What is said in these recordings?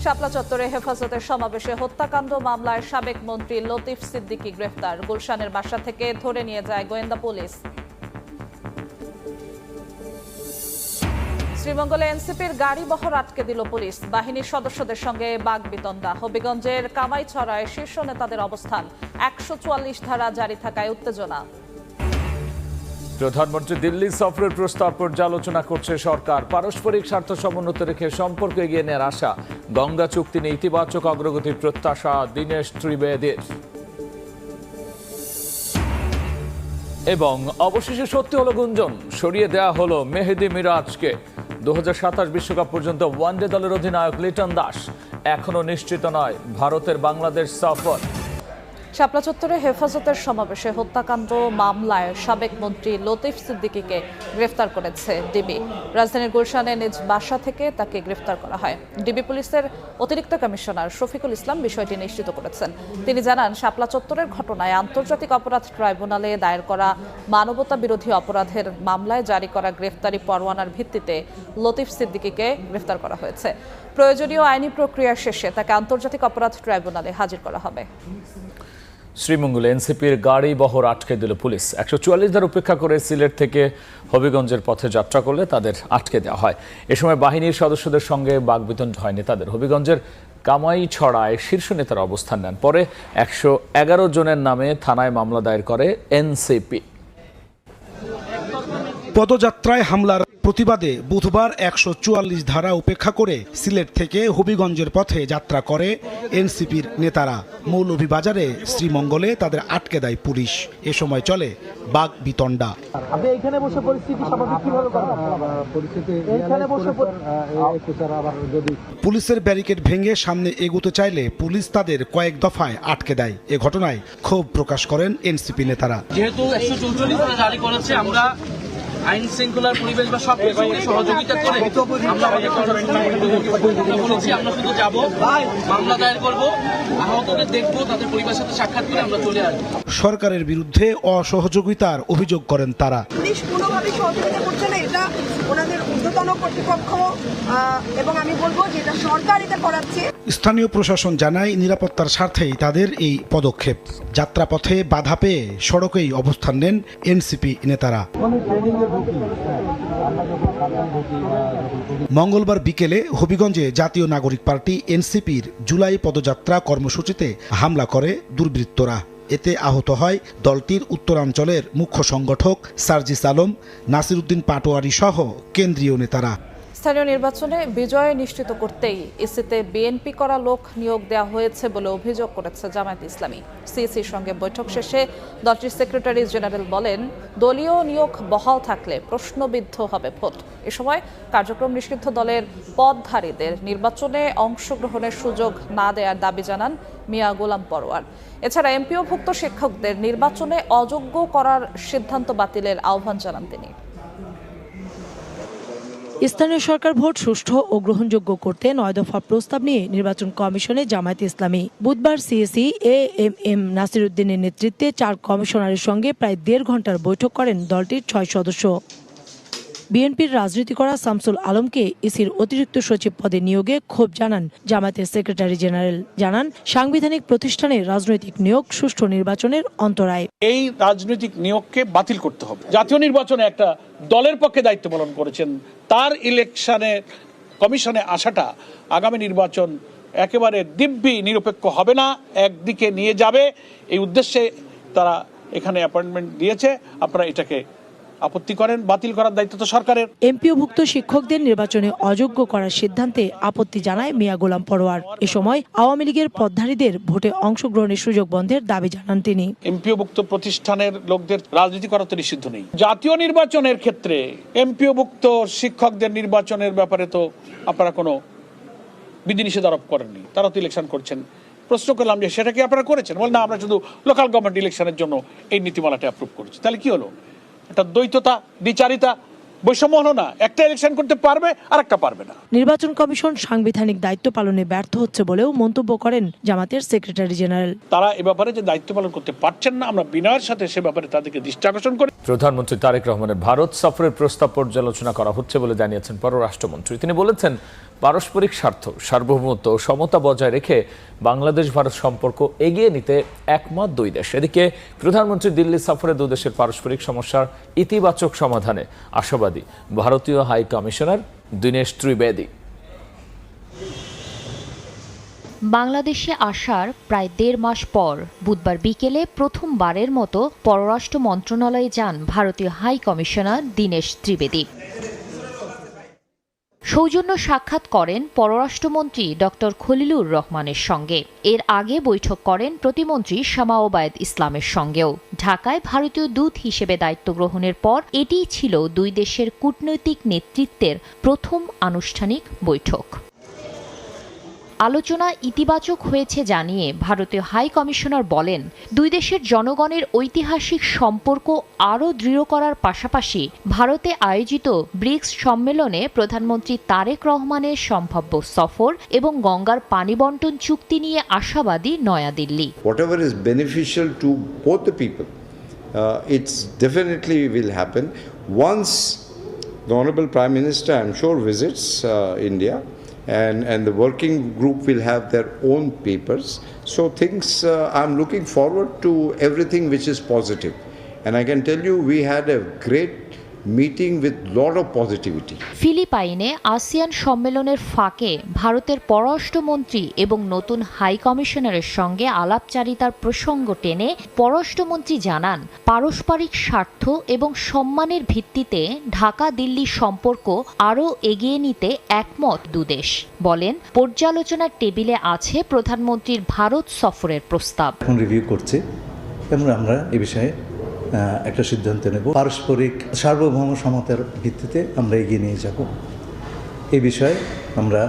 শাপলা চত্বরে হেফাজতের সমাবেশে হত্যাকাণ্ড মামলায় সাবেক মন্ত্রী লতিফ সিদ্দিকী গ্রেফতার। গুলশানের বাসা থেকে ধরে নিয়ে যায় গোয়েন্দা পুলিশ। শ্রীমঙ্গলে এনসিপির গাড়ি বহর আটকে দিল পুলিশ। বাহিনীর সদস্যদের সঙ্গে বাগবিতণ্ডা। হবিগঞ্জের কামাইছড়ায় শীর্ষ নেতাদের অবস্থান। ১৪৪ ধারা জারি থাকায় উত্তেজনা। প্রধানমন্ত্রী দিল্লি সফরের প্রস্তাব পর্যালোচনা করছে সরকার। পারস্পরিক স্বার্থ সমুন্নত রেখে সম্পর্ক এগিয়ে নেওয়ার আশা। গঙ্গা চুক্তি নিয়ে ইতিবাচক অগ্রগতির প্রত্যাশা দীনেশ ত্রিবেদীর। এবং অবশেষে সত্যি হলো গুঞ্জন, সরিয়ে দেওয়া হলো মেহেদী মিরাজকে। 2027 বিশ্বকাপ পর্যন্ত ওয়ানডে দলের অধিনায়ক লিটন দাস। এখনো নিশ্চিত নয় ভারতের বাংলাদেশ সফর। শাপলা চত্বরে হেফাজতের সমাবেশে হত্যাকাণ্ড মামলায় সাবেক মন্ত্রী লতিফ সিদ্দিকীকে গ্রেফতার করেছে ডিবি। রাজধানীর গুলশানে নিজ বাসা থেকে তাকে গ্রেফতার করা হয়। ডিবি পুলিশের অতিরিক্ত কমিশনার শফিকুল ইসলাম বিষয়টি নিশ্চিত করেছেন। তিনি জানান, শাপলা চত্বরের ঘটনায় আন্তর্জাতিক অপরাধ ট্রাইব্যুনালে দায়ের করা মানবতা বিরোধী অপরাধের মামলায় জারি করা গ্রেফতারি পরোয়ানার ভিত্তিতে লতিফ সিদ্দিকীকে গ্রেফতার করা হয়েছে। প্রয়োজনীয় আইনি প্রক্রিয়া শেষে তাকে আন্তর্জাতিক অপরাধ ট্রাইব্যুনালে হাজির করা হবে। শ্রীমঙ্গলে এনসিপির গাড়ি বহর আটকে দিল পুলিশ। 144 ধারা উপেক্ষা করে সিলেট থেকে হবিগঞ্জের পথে যাত্রা করলে তাদের আটকে দেওয়া হয়। এ সময় বাহিনীর সদস্যদের সঙ্গে বাগবিতণ্ডা হয় নেতাদের। হবিগঞ্জের কামাইছড়ায় শীর্ষ নেতারা অবস্থান নেন। পরে 111 জনের নামে থানায় মামলা দায়ের করে এনসিপি। পদযাত্রায় হামলার প্রতিবাদে বুধবার 144 ধারা উপেক্ষা করে সিলেট থেকে হবিগঞ্জের পথে যাত্রা করে এনসিপির নেতারা। মৌলভীবাজারে শ্রীমঙ্গলে তাদের আটকে দেয় পুলিশ। এ সময় চলে বাগবিতণ্ডা। পুলিশের ব্যারিকেড ভেঙে সামনে এগোতে চাইলে পুলিশ তাদের কয়েক দফায় আটকে দেয়। এ ঘটনায় ক্ষোভ প্রকাশ করেন এনসিপি নেতারা। যেহেতু 144 ধারা জারি করেছে, আমরা আইন শৃঙ্খলার পরিবেশ বা সব কিছুকে সহযোগিতা করে আমরা বলেছি আমরা শুধু যাব, মামলা দায়ের করবো, আহতদের দেখবো, তাদের পরিবারের সাথে সাক্ষাৎ করে আমরা চলে আসবো। সরকারের বিরুদ্ধে অসহযোগিতার অভিযোগ করেন তারা। পুলিশ কোনোভাবে সহযোগিতা করছে না, এটা ওনাদের ঊর্ধ্বতন কর্তৃপক্ষ এবং আমি বলবো যে এটা সরকার এটা করাচ্ছে। স্থানীয় প্রশাসন জানায়, নিরাপত্তার স্বার্থেই তাদের এই পদক্ষেপ। যাত্রাপথে বাধা পেয়ে সড়কেই অবস্থান নেন এনসিপি নেতারা। মঙ্গলবার বিকেলে হবিগঞ্জে জাতীয় নাগরিক পার্টি এনসিপির জুলাই পদযাত্রা কর্মসূচিতে হামলা করে দুর্বৃত্তরা। এতে আহত হয় দলটির উত্তরাঞ্চলের মুখ্য সংগঠক সার্জিস আলম, নাসির উদ্দিন পাটোয়ারি সহ কেন্দ্রীয় নেতারা। স্থানীয় নির্বাচনে বিজয় নিশ্চিত করতেই ইসিতে বিএনপি করা লোক নিয়োগ দেওয়া হয়েছে বলে অভিযোগ করেছে জামায়াতে ইসলামী। সিইসির সঙ্গে বৈঠক শেষে দলটির সেক্রেটারি জেনারেল বলেন, দলীয় নিয়োগ বহাল থাকলে প্রশ্নবিদ্ধ হবে ভোট। এ সময় কার্যক্রম নিষিদ্ধ দলের পদধারীদের নির্বাচনে অংশগ্রহণের সুযোগ না দেওয়ার দাবি জানান মিয়া গোলাম পরোয়ার। এছাড়া এমপিওভুক্ত শিক্ষকদের নির্বাচনে অযোগ্য করার সিদ্ধান্ত বাতিলের আহ্বান জানান তিনি। স্থানীয় সরকার ভোট সুষ্ঠু ও গ্রহণযোগ্য করতে 9 দফা প্রস্তাব নিয়ে নির্বাচন কমিশনে জামায়াতে ইসলামী। বুধবার সিএসি এএমএম নাসির উদ্দিনের নেতৃত্বে 4 কমিশনারের সঙ্গে প্রায় 1.5 ঘন্টার বৈঠক করেন দলটির 6 সদস্য। বিএনপির রাজনীতি করা শামসুল আলমকে ইসির অতিরিক্ত সচিব পদে নিয়োগে ক্ষোভ জানান জামায়াতের সেক্রেটারি জেনারেল। জানান, সাংবিধানিক প্রতিষ্ঠানে রাজনৈতিক নিয়োগ সুষ্ঠু নির্বাচনের অন্তরায়। এই রাজনৈতিক নিয়োগকে বাতিল করতে হবে। জাতীয় নির্বাচনে একটা দলের পক্ষে দায়িত্ব পালন করেছেন, তার ইলেকশনে কমিশনে আসাটা আগামী নির্বাচন একেবারে দিব্যি নিরপেক্ষ হবে না, একদিকে নিয়ে যাবে। এই উদ্দেশ্যে তারা এখানে অ্যাপয়েন্টমেন্ট দিয়েছে। আপনারা এটাকে আপত্তি করেন, বাতিল করার দায়িত্ব তো সরকারের। এমপিওভুক্ত শিক্ষকদের নির্বাচনে অযোগ্য করার সিদ্ধান্তে আপত্তি জানায় মিয়া গোলাম পরোয়ার। এ সময় আওয়ামী লীগের পদধারীদের ভোটে অংশগ্রহণের সুযোগ বন্ধের দাবি জানান তিনি। এমপিওভুক্ত প্রতিষ্ঠানের লোকদের রাজনীতি করা তো নিষিদ্ধ নেই। জাতীয় নির্বাচনের ক্ষেত্রে এমপিওভুক্ত শিক্ষকদের নির্বাচনের ব্যাপারে তো আপনারা কোনো বিধিনিষেধ আরোপ করেননি, তারা তো ইলেকশন করছেন। প্রশ্ন করলাম যে সেটা কি আপনারা করেছেন? বল না, আমরা শুধু লোকাল গভর্নমেন্ট ইলেকশনের জন্য এই নীতিমালাটা অ্যাপ্রুভ করেছি। তাহলে কি হলো? এটা দ্বৈততা, দ্বিচারিতা, বৈষম্য হলো না? একটা ইলেকশন করতে পারবে আর একটা পারবে না। নির্বাচন কমিশন সাংবিধানিক দায়িত্ব পালনে ব্যর্থ হচ্ছে বলেও মন্তব্য করেন জামাতের সেক্রেটারি জেনারেল। তারা এ ব্যাপারে যে দায়িত্ব পালন করতে পারছেন না, আমরা বিনয়ের সাথে সে ব্যাপারে তাদেরকে দৃষ্টি আকর্ষণ করি। প্রধানমন্ত্রী তারেক রহমানের ভারত সফরের প্রস্তাব পর্যালোচনা করা হচ্ছে বলে জানিয়েছেন পররাষ্ট্রমন্ত্রী। তিনি বলেছেন, পারস্পরিক স্বার্থ, সার্বভৌমত্ব ও সমতা বজায় রেখে বাংলাদেশ ভারত সম্পর্ক এগিয়ে নিতে একমত দুই দেশ। এদিকে প্রধানমন্ত্রী দিল্লি সফরে দুই দেশের পারস্পরিক সমস্যার ইতিবাচক সমাধানে আশাবাদী ভারতীয় হাই কমিশনার দীনেশ ত্রিবেদী। বাংলাদেশে আসার প্রায় ১.৫ মাস পর বুধবার বিকেলে প্রথমবারের মতো পররাষ্ট্র মন্ত্রণালয়ে যান ভারতীয় হাই কমিশনার দীনেশ ত্রিবেদী। সৌজন্য সাক্ষাৎ করেন পররাষ্ট্রমন্ত্রী ডক্টর খলিলুর রহমানের সঙ্গে। এর আগে বৈঠক করেন প্রতিমন্ত্রী শামা ওবায়দ ইসলামের সঙ্গেও। ঢাকায় ভারতীয় দূত হিসেবে দায়িত্ব গ্রহণের পর এটিই ছিল দুই দেশের কূটনৈতিক নেতৃত্বের প্রথম আনুষ্ঠানিক বৈঠক। আলোচনা ইতিবাচক হয়েছে জানিয়ে ভারতীয় হাই কমিশনার বলেন, দুই দেশের জনগণের ঐতিহাসিক সম্পর্ক আরও দৃঢ় করার পাশাপাশি ভারতে আয়োজিত ব্রিক্স সম্মেলনে প্রধানমন্ত্রী তারেক রহমানের সম্ভাব্য সফর এবং গঙ্গার পানি বণ্টন চুক্তি নিয়ে আশাবাদী New Delhi. Whatever is beneficial to both the people, it's definitely will happen once the Honorable Prime Minister, I'm sure, visits India. And the working group will have their own papers. So things, I'm looking forward to everything which is positive. And I can tell you, we had a great meeting with lot of positivity. ফিলিপাইনে ASEAN সম্মেলনের ফাঁকে ভারতের পররাষ্ট্রমন্ত্রী এবং নতুন high কমিশনারের সঙ্গে আলাপচারিতার প্রসঙ্গ টেনে পররাষ্ট্রমন্ত্রী জানান, পারস্পরিক স্বার্থ এবং সম্মানের ভিত্তিতে ঢাকা দিল্লি সম্পর্ক আরও এগিয়ে নিতে একমত দুদেশ। বলেন, পর্যালোচনার টেবিলে আছে প্রধানমন্ত্রীর ভারত সফরের প্রস্তাব। এখন রিভিউ করছে এবং আমরা এ বিষয়ে একটা সিদ্ধান্ত নেব। পারস্পরিক সার্বভৌম সমতার ভিত্তিতে আমরা এগিয়ে নিয়ে যাব, এই বিষয়ে আমরা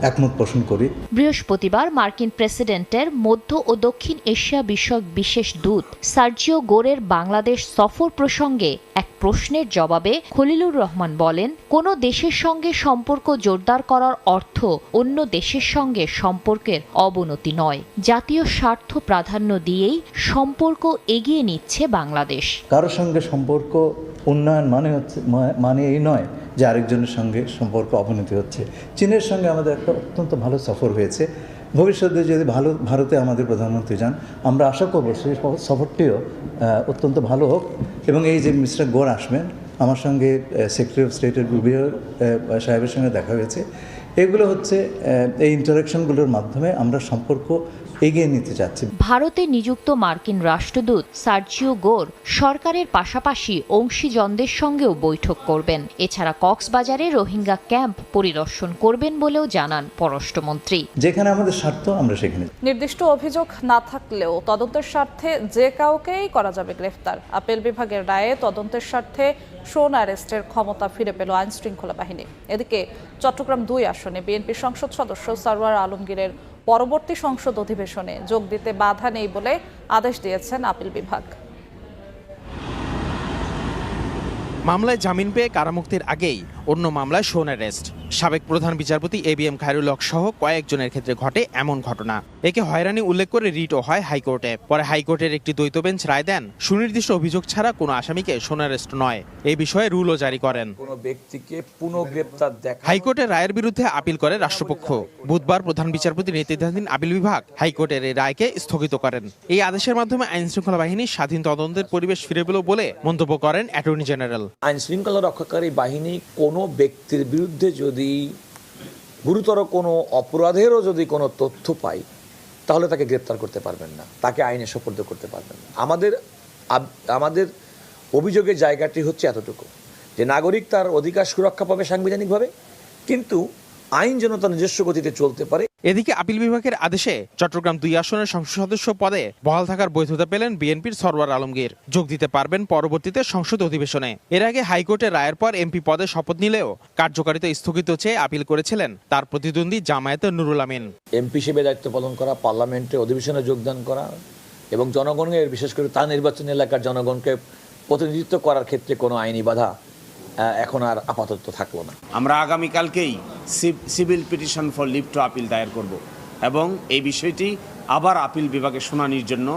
একমত পোষণ করি। বৃহস্পতিবার মার্কিন প্রেসিডেন্টের মধ্য ও দক্ষিণ এশিয়া বিষয়ক বিশেষ দূত সার্জিও গোরের বাংলাদেশ সফর প্রসঙ্গে এক প্রশ্নের জবাবে খলিলুর রহমান বলেন, কোনো দেশের সঙ্গে সম্পর্ক জোরদার করার অর্থ অন্য দেশের সঙ্গে সম্পর্কের অবনতি নয়। জাতীয় স্বার্থ প্রাধান্য দিয়েই সম্পর্ক এগিয়ে নিচ্ছে বাংলাদেশ। কারোর সঙ্গে সম্পর্ক উন্নয়ন মানে এই নয় যে আরেকজনের সঙ্গে সম্পর্ক অবনতি হচ্ছে। চীনের সঙ্গে আমাদের একটা অত্যন্ত ভালো সফর হয়েছে। ভবিষ্যতে যদি ভারতে আমাদের প্রধানমন্ত্রী যান, আমরা আশা করব সেই সফরটিও অত্যন্ত ভালো হোক। এবং এই যে মিস্টার গোর আসবেন, আমার সঙ্গে সেক্রেটারি অফ স্টেটের রুবিও সাহেবের সঙ্গে দেখা হয়েছে। এগুলো হচ্ছে এই ইন্টারাকশনগুলোর মাধ্যমে আমরা সম্পর্ক এগিয়ে নিতে চাচ্ছি। ভারতে নিযুক্ত মার্কিন রাষ্ট্রদূত সার্জিও গোর সরকারের পাশাপাশি অংশীজনদের সঙ্গেও বৈঠক করবেন। এছাড়া কক্সবাজারে রোহিঙ্গা ক্যাম্প পরিদর্শন করবেন বলেও জানান পররাষ্ট্রমন্ত্রী। যেখানে আমাদের স্বার্থ আমরা সেখানে। নির্দিষ্ট অভিযোগ না থাকলেও তদন্তের স্বার্থে যে কাউকেই করা যাবে গ্রেফতার। আপিল বিভাগের রায়ে তদন্তের স্বার্থে শোন অ্যারেস্টের ক্ষমতা ফিরে পেল আইন শৃঙ্খলা বাহিনী। এদিকে চট্টগ্রাম 2 আসনে বিএনপি সংসদ সদস্য সরওয়ার আলমগীরের পরবর্তী সংসদ অধিবেশনে যোগ দিতে বাধা নেই বলে আদেশ দিয়েছেন আপিল বিভাগ। মামলায় জামিন পেয়ে কারামুক্তির আগেই অন্য মামলায় শোন অ্যারেস্ট। সাবেক প্রধান বিচারপতি ABM খায়রুল হক সহ কয়েকজনের ক্ষেত্রে ঘটে এমন ঘটনা। একে হয়রানি উল্লেখ করে রিটও হয় হাইকোর্টে। পরে হাইকোর্টের একটি দ্বৈত বেঞ্চ রায় দেন, সুনির্দিষ্ট অভিযোগ ছাড়া কোনো আসামিকে শোন অ্যারেস্ট নয়। এই বিষয়ে রুলও জারি করেন। কোনো ব্যক্তিকে পুনঃগ্রেপ্তার দেখা। হাইকোর্টের রায়ের বিরুদ্ধে আপিল করে রাষ্ট্রপক্ষ। বুধবার প্রধান বিচারপতি নেতৃত্বাধীন আপিল বিভাগ হাইকোর্টের এই রায়কে স্থগিত করেন। এই আদেশের মাধ্যমে আইন শৃঙ্খলা বাহিনী স্বাধীন তদন্তের পরিবেশ ফিরে পেল বলে মন্তব্য করেন অ্যাটর্নি জেনারেল। আইন শৃঙ্খলা রক্ষাকারী বাহিনী কোনো ব্যক্তির বিরুদ্ধে যদি গুরুতর কোনো অপরাধেরও যদি কোনো তথ্য পায়, তাহলে তাকে গ্রেপ্তার করতে পারবেন না, তাকে আইনে সোপর্দ করতে পারবেন না। আমাদের অভিযোগের জায়গাটি হচ্ছে এতটুকু যে নাগরিক তার অধিকার সুরক্ষা পাবে সাংবিধানিকভাবে, কিন্তু আইন যেন তার নিজস্ব গতিতে চলতে পারে। এদিকে আপিল বিভাগের আদেশে চট্টগ্রাম 2 আসনের সংসদ সদস্য পদে বহাল থাকার বৈধতা পেলেন বিএনপির সরওয়ার আলমগীর। যোগ দিতে পারবেন পরবর্তীতে সংসদ অধিবেশনে। এর আগে হাইকোর্টের রায়ের পর এমপি পদে শপথ নিলেও কার্যকারিতা স্থগিত চেয়ে আপিল করেছিলেন তার প্রতিদ্বন্দ্বী জামায়াতের নুরুল আমিন। এমপি হিসেবে দায়িত্ব পালন করা, পার্লামেন্টে অধিবেশনে যোগদান করা এবং জনগণের, বিশেষ করে তার নির্বাচনী এলাকার জনগণকে প্রতিনিধিত্ব করার ক্ষেত্রে কোনো আইনি বাধা এখন আর আপাতত থাকলো না। আমরা আগামীকালকেই civil petition for leave to appeal দায়ের করব এবং এই বিষয়টি আবার আপিল বিভাগে শুনানির জন্য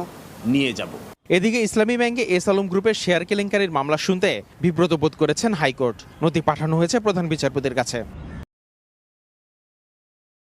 নিয়ে যাব। এদিকে ইসলামী ব্যাংকে এস আলম গ্রুপের শেয়ার কেলেঙ্কারির মামলা শুনতে বিব্রত বোধ করেছেন হাইকোর্ট। নথি পাঠানো হয়েছে প্রধান বিচারপতির কাছে।